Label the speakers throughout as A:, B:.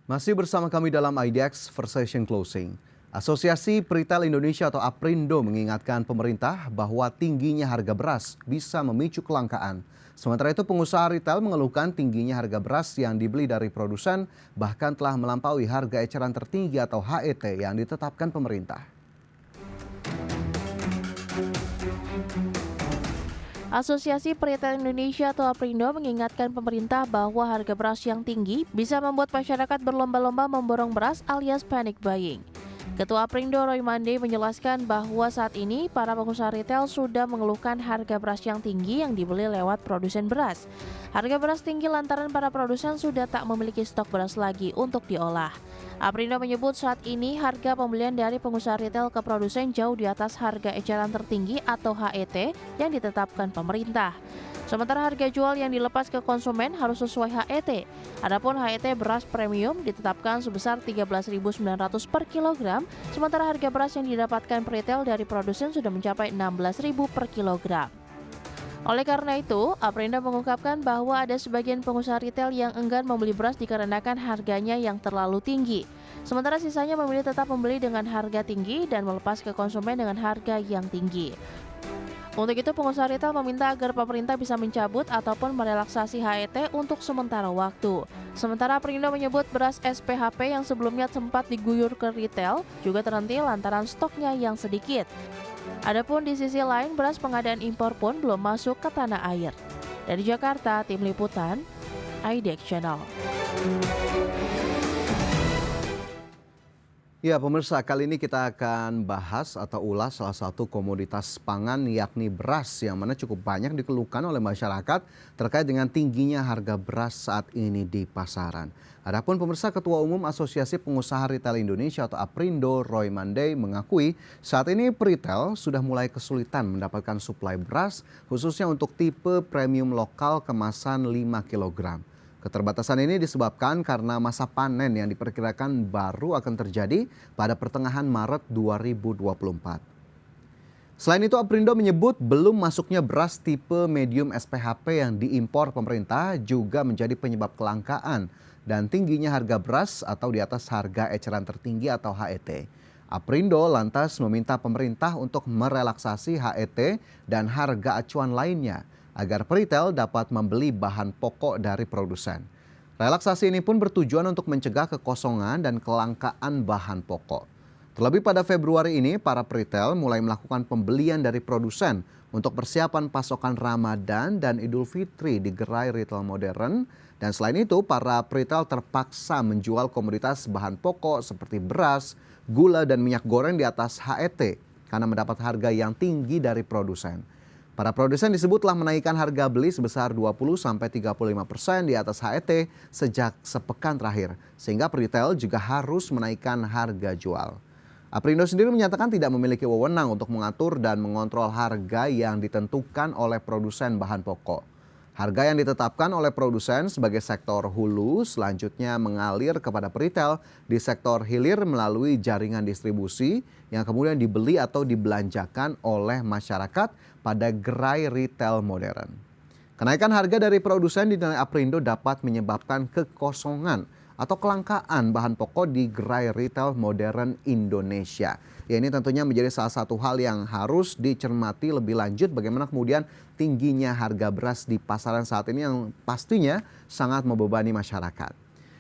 A: Masih bersama kami dalam IDX Versation Closing. Asosiasi Peritel Indonesia atau APRindo mengingatkan pemerintah bahwa tingginya harga beras bisa memicu kelangkaan. Sementara itu pengusaha retail mengeluhkan tingginya harga beras yang dibeli dari produsen bahkan telah melampaui harga eceran tertinggi atau HET yang ditetapkan pemerintah.
B: Asosiasi Peritel Indonesia atau APRindo mengingatkan pemerintah bahwa harga beras yang tinggi bisa membuat masyarakat berlomba-lomba memborong beras alias panic buying. Ketua APRindo Roy Mande menjelaskan bahwa saat ini para pengusaha retail sudah mengeluhkan harga beras yang tinggi yang dibeli lewat produsen beras. Harga beras tinggi lantaran para produsen sudah tak memiliki stok beras lagi untuk diolah. APRindo menyebut saat ini harga pembelian dari pengusaha retail ke produsen jauh di atas harga eceran tertinggi atau HET yang ditetapkan pemerintah. Sementara harga jual yang dilepas ke konsumen harus sesuai HET. Adapun HET beras premium ditetapkan sebesar Rp13.900 per kilogram, sementara harga beras yang didapatkan retail dari produsen sudah mencapai Rp16.000 per kilogram. Oleh karena itu, APRindo mengungkapkan bahwa ada sebagian pengusaha retail yang enggan membeli beras dikarenakan harganya yang terlalu tinggi. Sementara sisanya memilih tetap membeli dengan harga tinggi dan melepas ke konsumen dengan harga yang tinggi. Untuk itu, pengusaha retail meminta agar pemerintah bisa mencabut ataupun merelaksasi HET untuk sementara waktu. Sementara APRindo menyebut beras SPHP yang sebelumnya sempat diguyur ke retail juga terhenti lantaran stoknya yang sedikit. Adapun di sisi lain, beras pengadaan impor pun belum masuk ke tanah air. Dari Jakarta, Tim Liputan, IDX Channel.
A: Ya pemirsa, kali ini kita akan bahas atau ulas salah satu komoditas pangan yakni beras yang mana cukup banyak dikeluhkan oleh masyarakat terkait dengan tingginya harga beras saat ini di pasaran. Adapun pemirsa, Ketua Umum Asosiasi Pengusaha Retail Indonesia atau APRindo Roy Mande mengakui saat ini peritel sudah mulai kesulitan mendapatkan suplai beras khususnya untuk tipe premium lokal kemasan 5 kg. Keterbatasan ini disebabkan karena masa panen yang diperkirakan baru akan terjadi pada pertengahan Maret 2024. Selain itu, APRindo menyebut belum masuknya beras tipe medium SPHP yang diimpor pemerintah juga menjadi penyebab kelangkaan dan tingginya harga beras atau di atas harga eceran tertinggi atau HET. APRindo lantas meminta pemerintah untuk merelaksasi HET dan harga acuan lainnya agar peritel dapat membeli bahan pokok dari produsen. Relaksasi ini pun bertujuan untuk mencegah kekosongan dan kelangkaan bahan pokok. Terlebih pada Februari ini, para peritel mulai melakukan pembelian dari produsen untuk persiapan pasokan Ramadan dan Idul Fitri di gerai retail modern. Dan selain itu, para peritel terpaksa menjual komoditas bahan pokok seperti beras, gula, dan minyak goreng di atas HET karena mendapat harga yang tinggi dari produsen. Para produsen disebut telah menaikkan harga beli sebesar 20-35% di atas HET sejak sepekan terakhir, sehingga peritel juga harus menaikkan harga jual. APRindo sendiri menyatakan tidak memiliki wewenang untuk mengatur dan mengontrol harga yang ditentukan oleh produsen bahan pokok. Harga yang ditetapkan oleh produsen sebagai sektor hulu selanjutnya mengalir kepada peritel di sektor hilir melalui jaringan distribusi yang kemudian dibeli atau dibelanjakan oleh masyarakat pada gerai retail modern. Kenaikan harga dari produsen dinilai APRindo dapat menyebabkan kekosongan atau kelangkaan bahan pokok di gerai retail modern Indonesia. Ya, ini tentunya menjadi salah satu hal yang harus dicermati lebih lanjut bagaimana kemudian tingginya harga beras di pasaran saat ini yang pastinya sangat membebani masyarakat.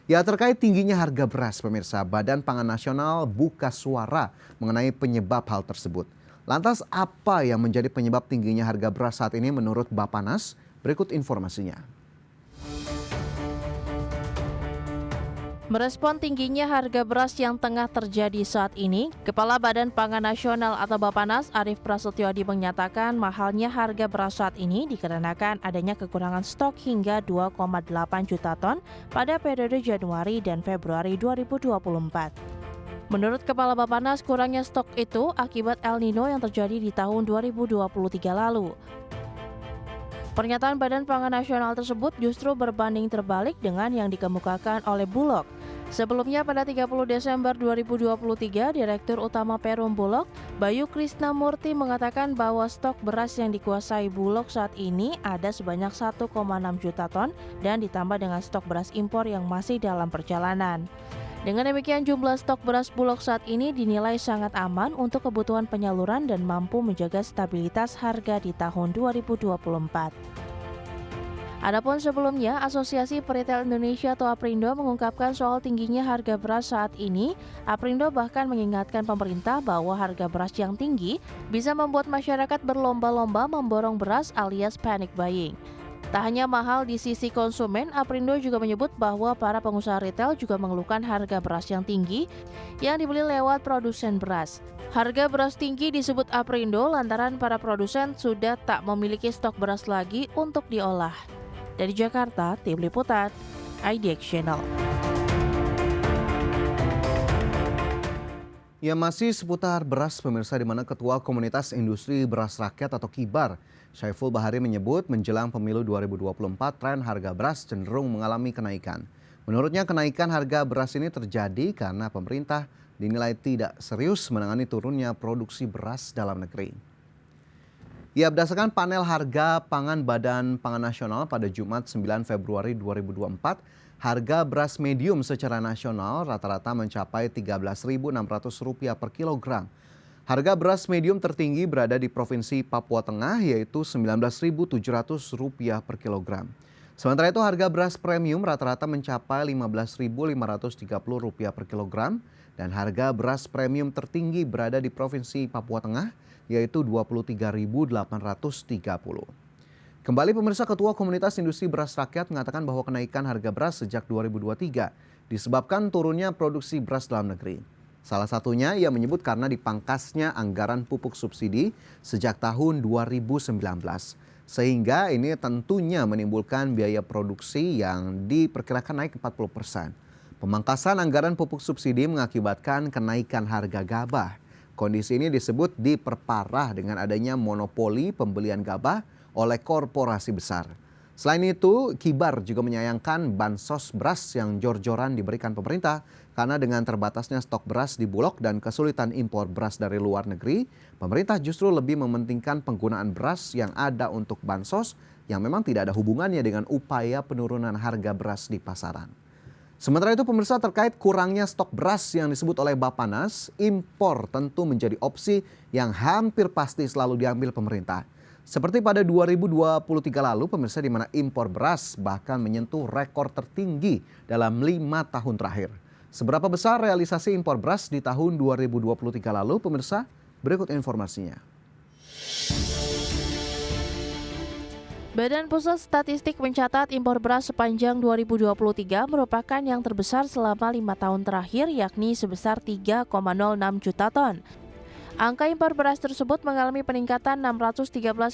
A: Ya, terkait tingginya harga beras pemirsa, Badan Pangan Nasional buka suara mengenai penyebab hal tersebut. Lantas apa yang menjadi penyebab tingginya harga beras saat ini menurut Bappenas? Berikut informasinya.
B: Merespon tingginya harga beras yang tengah terjadi saat ini, Kepala Badan Pangan Nasional atau Bappenas Arief Prasetyoadi menyatakan mahalnya harga beras saat ini dikarenakan adanya kekurangan stok hingga 2,8 juta ton pada periode Januari dan Februari 2024. Menurut Kepala Bappenas, kurangnya stok itu akibat El Nino yang terjadi di tahun 2023 lalu. Pernyataan Badan Pangan Nasional tersebut justru berbanding terbalik dengan yang dikemukakan oleh Bulog. Sebelumnya pada 30 Desember 2023, Direktur Utama Perum Bulog, Bayu Krisnamurti mengatakan bahwa stok beras yang dikuasai Bulog saat ini ada sebanyak 1,6 juta ton dan ditambah dengan stok beras impor yang masih dalam perjalanan. Dengan demikian, jumlah stok beras Bulog saat ini dinilai sangat aman untuk kebutuhan penyaluran dan mampu menjaga stabilitas harga di tahun 2024. Adapun sebelumnya, Asosiasi Peritel Indonesia atau Aprindo mengungkapkan soal tingginya harga beras saat ini. Aprindo bahkan mengingatkan pemerintah bahwa harga beras yang tinggi bisa membuat masyarakat berlomba-lomba memborong beras alias panic buying. Tak hanya mahal di sisi konsumen, Aprindo juga menyebut bahwa para pengusaha retail juga mengeluhkan harga beras yang tinggi yang dibeli lewat produsen beras. Harga beras tinggi disebut Aprindo lantaran para produsen sudah tak memiliki stok beras lagi untuk diolah. Dari Jakarta, Tim Liputan, IDX Channel.
A: Ya, masih seputar beras pemirsa, di mana Ketua Komunitas Industri Beras Rakyat atau KIBAR, Syaiful Bahari menyebut menjelang pemilu 2024 tren harga beras cenderung mengalami kenaikan. Menurutnya kenaikan harga beras ini terjadi karena pemerintah dinilai tidak serius menangani turunnya produksi beras dalam negeri. Ya, berdasarkan panel harga pangan Badan Pangan Nasional pada Jumat 9 Februari 2024, harga beras medium secara nasional rata-rata mencapai Rp13.600 per kilogram. Harga beras medium tertinggi berada di Provinsi Papua Tengah yaitu Rp19.700 per kilogram. Sementara itu harga beras premium rata-rata mencapai Rp15.530 per kilogram dan harga beras premium tertinggi berada di Provinsi Papua Tengah yaitu Rp23.830. Kembali pemirsa, Ketua Komunitas Industri Beras Rakyat mengatakan bahwa kenaikan harga beras sejak 2023 disebabkan turunnya produksi beras dalam negeri. Salah satunya ia menyebut karena dipangkasnya anggaran pupuk subsidi sejak tahun 2019. Sehingga ini tentunya menimbulkan biaya produksi yang diperkirakan naik 40%. Pemangkasan anggaran pupuk subsidi mengakibatkan kenaikan harga gabah. Kondisi ini disebut diperparah dengan adanya monopoli pembelian gabah oleh korporasi besar. Selain itu, KIBAR juga menyayangkan bansos beras yang jor-joran diberikan pemerintah karena dengan terbatasnya stok beras di Bulog dan kesulitan impor beras dari luar negeri, pemerintah justru lebih mementingkan penggunaan beras yang ada untuk bansos yang memang tidak ada hubungannya dengan upaya penurunan harga beras di pasaran. Sementara itu pemirsa, terkait kurangnya stok beras yang disebut oleh Bappenas, impor tentu menjadi opsi yang hampir pasti selalu diambil pemerintah. Seperti pada 2023 lalu pemirsa, di mana impor beras bahkan menyentuh rekor tertinggi dalam 5 tahun terakhir. Seberapa besar realisasi impor beras di tahun 2023 lalu pemirsa? Berikut informasinya.
B: Badan Pusat Statistik mencatat impor beras sepanjang 2023 merupakan yang terbesar selama 5 tahun terakhir, yakni sebesar 3,06 juta ton. Angka impor beras tersebut mengalami peningkatan 613,61%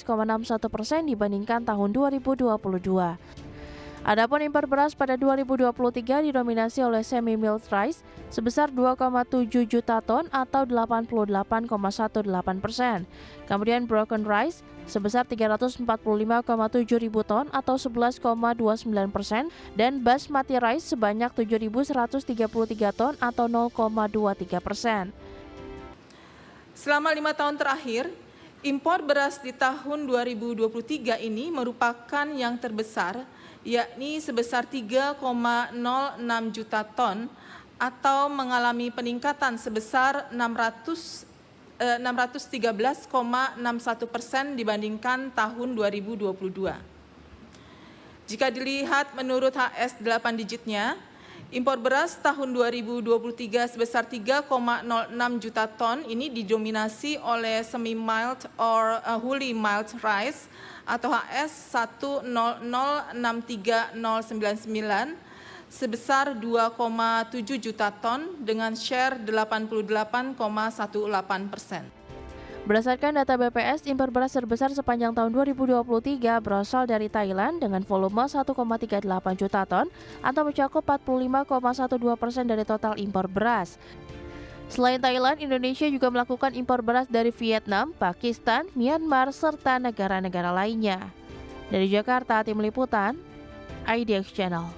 B: dibandingkan tahun 2022. Adapun impor beras pada 2023 didominasi oleh semi-milled rice sebesar 2,7 juta ton atau 88,18%. Kemudian broken rice sebesar 345,7 ribu ton atau 11,29% dan basmati rice sebanyak 7.133 ton atau 0,23%.
C: Selama 5 tahun terakhir, impor beras di tahun 2023 ini merupakan yang terbesar, yakni sebesar 3,06 juta ton atau mengalami peningkatan sebesar 613,61% dibandingkan tahun 2022. Jika dilihat menurut HS 8 digitnya, impor beras tahun 2023 sebesar 3,06 juta ton ini didominasi oleh semi-milled or wholly milled rice atau HS 1006399 sebesar 2,7 juta ton dengan share 88,18%.
B: Berdasarkan data BPS, impor beras terbesar sepanjang tahun 2023 berasal dari Thailand dengan volume 1,38 juta ton atau mencakup 45,12% dari total impor beras. Selain Thailand, Indonesia juga melakukan impor beras dari Vietnam, Pakistan, Myanmar, serta negara-negara lainnya. Dari Jakarta, Tim Liputan, IDX Channel.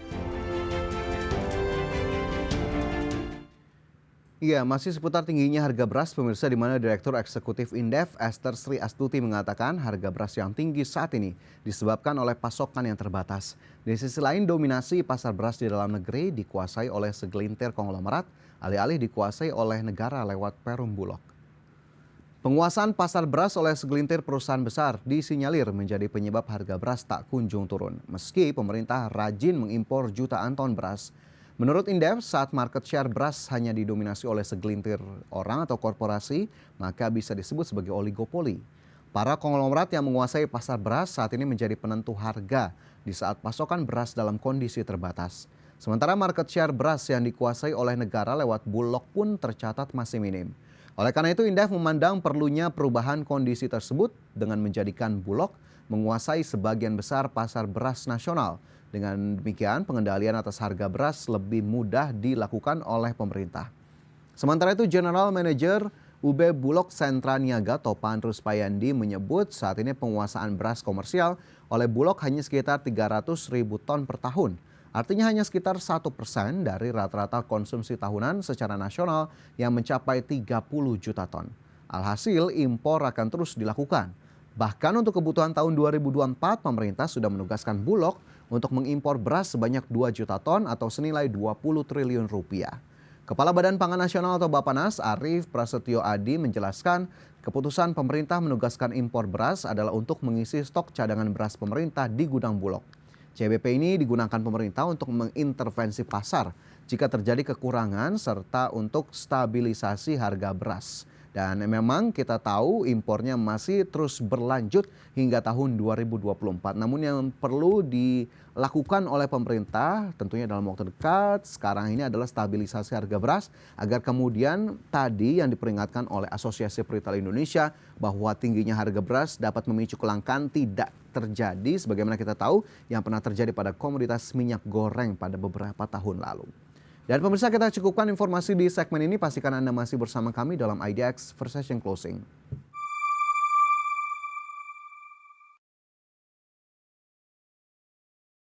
A: Iya, masih seputar tingginya harga beras, pemirsa, di mana Direktur Eksekutif Indef Esther Sri Astuti mengatakan harga beras yang tinggi saat ini disebabkan oleh pasokan yang terbatas. Di sisi lain, dominasi pasar beras di dalam negeri dikuasai oleh segelintir konglomerat, alih-alih dikuasai oleh negara lewat Perum Bulog. Penguasaan pasar beras oleh segelintir perusahaan besar disinyalir menjadi penyebab harga beras tak kunjung turun, meski pemerintah rajin mengimpor jutaan ton beras. Menurut Indef, saat market share beras hanya didominasi oleh segelintir orang atau korporasi, maka bisa disebut sebagai oligopoli. Para konglomerat yang menguasai pasar beras saat ini menjadi penentu harga di saat pasokan beras dalam kondisi terbatas. Sementara market share beras yang dikuasai oleh negara lewat Bulog pun tercatat masih minim. Oleh karena itu, Indef memandang perlunya perubahan kondisi tersebut dengan menjadikan Bulog menguasai sebagian besar pasar beras nasional. Dengan demikian, pengendalian atas harga beras lebih mudah dilakukan oleh pemerintah. Sementara itu, General Manager UB Bulog Sentra Niaga Topan Ruspayandi menyebut saat ini penguasaan beras komersial oleh Bulog hanya sekitar 300.000 ton per tahun. Artinya hanya sekitar 1% dari rata-rata konsumsi tahunan secara nasional yang mencapai 30 juta ton. Alhasil, impor akan terus dilakukan. Bahkan untuk kebutuhan tahun 2024, pemerintah sudah menugaskan Bulog untuk mengimpor beras sebanyak 2 juta ton atau senilai 20 triliun rupiah. Kepala Badan Pangan Nasional atau Bappenas, Arief Prasetyo Adi, menjelaskan keputusan pemerintah menugaskan impor beras adalah untuk mengisi stok cadangan beras pemerintah di gudang Bulog. CBP ini digunakan pemerintah untuk mengintervensi pasar jika terjadi kekurangan serta untuk stabilisasi harga beras. Dan memang kita tahu impornya masih terus berlanjut hingga tahun 2024. Namun yang perlu dilakukan oleh pemerintah tentunya dalam waktu dekat sekarang ini adalah stabilisasi harga beras agar kemudian tadi yang diperingatkan oleh Asosiasi Peritel Indonesia bahwa tingginya harga beras dapat memicu kelangkaan tidak terjadi sebagaimana kita tahu yang pernah terjadi pada komoditas minyak goreng pada beberapa tahun lalu. Dan pemirsa, kita cukupkan informasi di segmen ini. Pastikan Anda masih bersama kami dalam IDX Versace Closing.